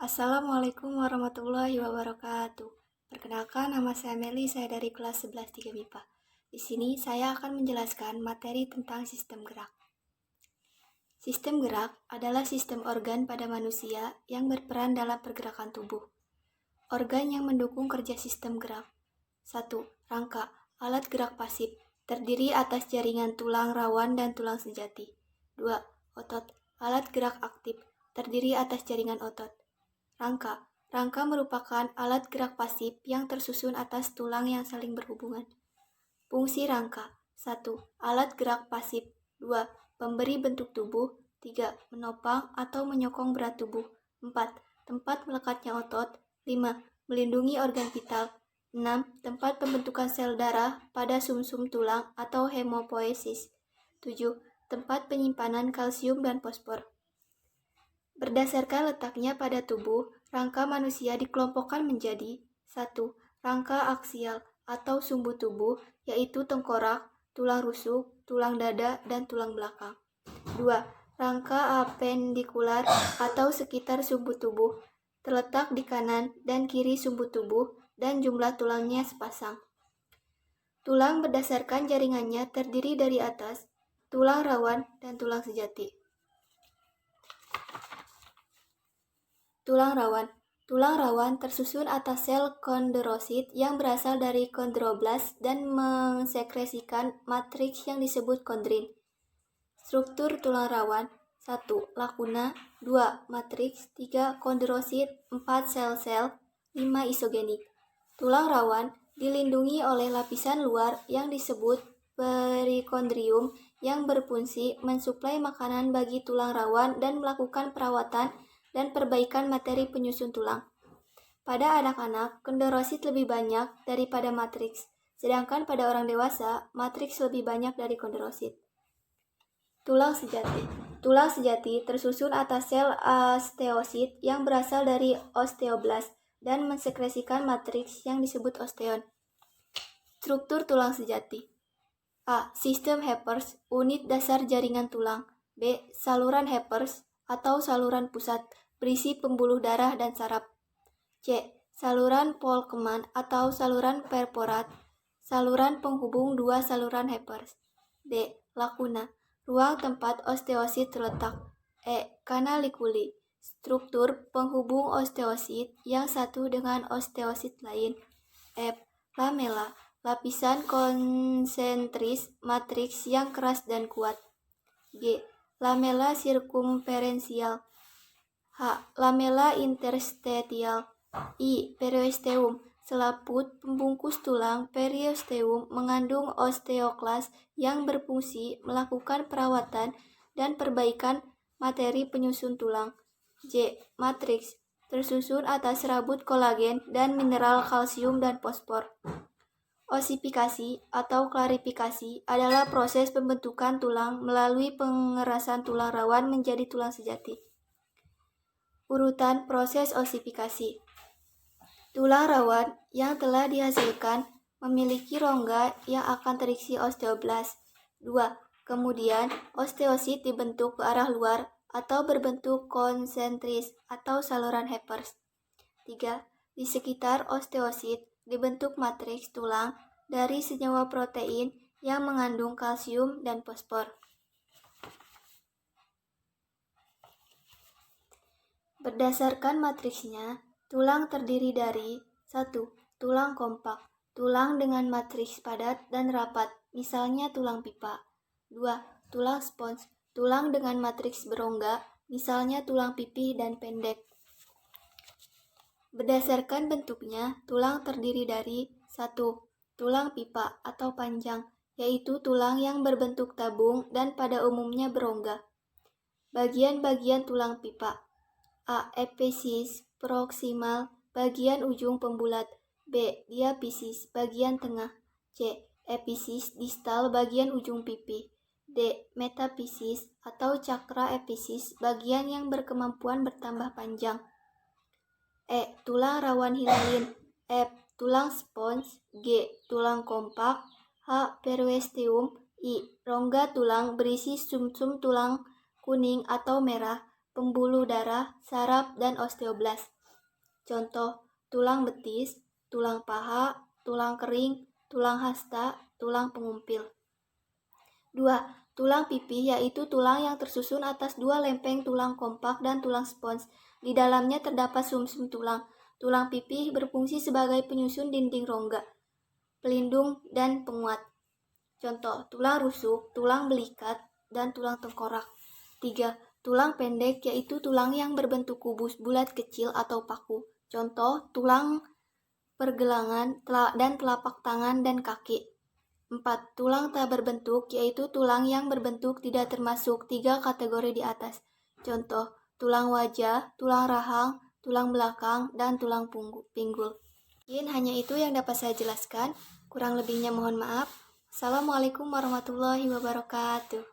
Assalamualaikum warahmatullahi wabarakatuh. Perkenalkan, nama saya Meli, saya dari kelas 11 3 MIPA. Di sini saya akan menjelaskan materi tentang sistem gerak. Sistem gerak adalah sistem organ pada manusia yang berperan dalam pergerakan tubuh. Organ yang mendukung kerja sistem gerak. 1. Rangka, alat gerak pasif, terdiri atas jaringan tulang rawan dan tulang sejati. 2. Otot, alat gerak aktif, terdiri atas jaringan otot. Rangka merupakan alat gerak pasif yang tersusun atas tulang yang saling berhubungan. Fungsi rangka: 1. Alat gerak pasif. 2. Pemberi bentuk tubuh. 3. Menopang atau menyokong berat tubuh. 4. Tempat melekatnya otot. 5. Melindungi organ vital. 6. Tempat pembentukan sel darah pada sumsum tulang atau hemopoiesis. 7. Tempat penyimpanan kalsium dan fosfor. Berdasarkan letaknya pada tubuh, rangka manusia dikelompokkan menjadi 1. Rangka aksial atau sumbu tubuh, yaitu tengkorak, tulang rusuk, tulang dada, dan tulang belakang. 2. Rangka apendikular atau sekitar sumbu tubuh, terletak di kanan dan kiri sumbu tubuh dan jumlah tulangnya sepasang. Tulang berdasarkan jaringannya terdiri dari atas, tulang rawan, dan tulang sejati. Tulang rawan. Tulang rawan tersusun atas sel kondrosit yang berasal dari kondroblas dan mensekresikan matriks yang disebut kondrin. Struktur tulang rawan: 1. Lakuna. 2. Matriks. 3. Kondrosit. 4. Sel-sel. 5. Isogenik. Tulang rawan dilindungi oleh lapisan luar yang disebut perikondrium yang berfungsi mensuplai makanan bagi tulang rawan dan melakukan perawatan dan perbaikan materi penyusun tulang. Pada anak-anak, kondrosit lebih banyak daripada matriks, sedangkan pada orang dewasa, matriks lebih banyak dari kondrosit. Tulang sejati. Tulang sejati tersusun atas sel osteosit yang berasal dari osteoblas dan mensekresikan matriks yang disebut osteon. Struktur tulang sejati. A. Sistem Hebers, unit dasar jaringan tulang. B. Saluran Hebers atau saluran pusat, berisi pembuluh darah dan saraf. C. Saluran Volkmann atau saluran perforat, saluran penghubung dua saluran Hebers. D. Lakuna, ruang tempat osteosit terletak. E. Canaliculi, struktur penghubung osteosit yang satu dengan osteosit lain. F. Lamella, lapisan konsentris matriks yang keras dan kuat. G. Lamella sirkumferensial. H. Lamella interstitial. I. Periosteum, selaput pembungkus tulang. Periosteum mengandung osteoklas yang berfungsi melakukan perawatan dan perbaikan materi penyusun tulang. J. Matriks, tersusun atas serabut kolagen dan mineral kalsium dan fosfor. Osifikasi atau klarifikasi adalah proses pembentukan tulang melalui pengerasan tulang rawan menjadi tulang sejati. Urutan proses osifikasi. Tulang rawan yang telah dihasilkan memiliki rongga yang akan terisi osteoblas. 2. Kemudian, osteosit dibentuk ke arah luar atau berbentuk konsentris atau saluran Hebers. 3. Di sekitar osteosit dibentuk matriks tulang dari senyawa protein yang mengandung kalsium dan fosfor. Berdasarkan matriksnya, tulang terdiri dari 1. Tulang kompak, tulang dengan matriks padat dan rapat, misalnya tulang pipa. 2. Tulang spons, tulang dengan matriks berongga, misalnya tulang pipih dan pendek. Berdasarkan bentuknya, tulang terdiri dari 1. Tulang pipa atau panjang, yaitu tulang yang berbentuk tabung dan pada umumnya berongga. Bagian-bagian tulang pipa: A. Episis proksimal, bagian ujung pembulat. B. Diapisis, bagian tengah. C. Episis distal, bagian ujung pipi. D. Metafisis atau cakra episis, bagian yang berkemampuan bertambah panjang. E. Tulang rawan hilalin. F. Tulang spons. G. Tulang kompak. H. Periosteum. I. Rongga tulang berisi sumsum tulang kuning atau merah, pembuluh darah, saraf, dan osteoblas. Contoh, tulang betis, tulang paha, tulang kering, tulang hasta, tulang pengumpil. 2. Tulang pipi yaitu tulang yang tersusun atas dua lempeng tulang kompak dan tulang spons. Di dalamnya terdapat sumsum tulang. Tulang pipi berfungsi sebagai penyusun dinding rongga, pelindung, dan penguat. Contoh, tulang rusuk, tulang belikat, dan tulang tengkorak. 3. Tulang pendek yaitu tulang yang berbentuk kubus bulat kecil atau paku. Contoh, tulang pergelangan dan telapak tangan dan kaki. 4. Tulang tak berbentuk yaitu tulang yang berbentuk tidak termasuk 3 kategori di atas. Contoh, tulang wajah, tulang rahang, tulang belakang, dan tulang pinggul. Mungkin hanya itu yang dapat saya jelaskan. Kurang lebihnya mohon maaf. Assalamualaikum warahmatullahi wabarakatuh.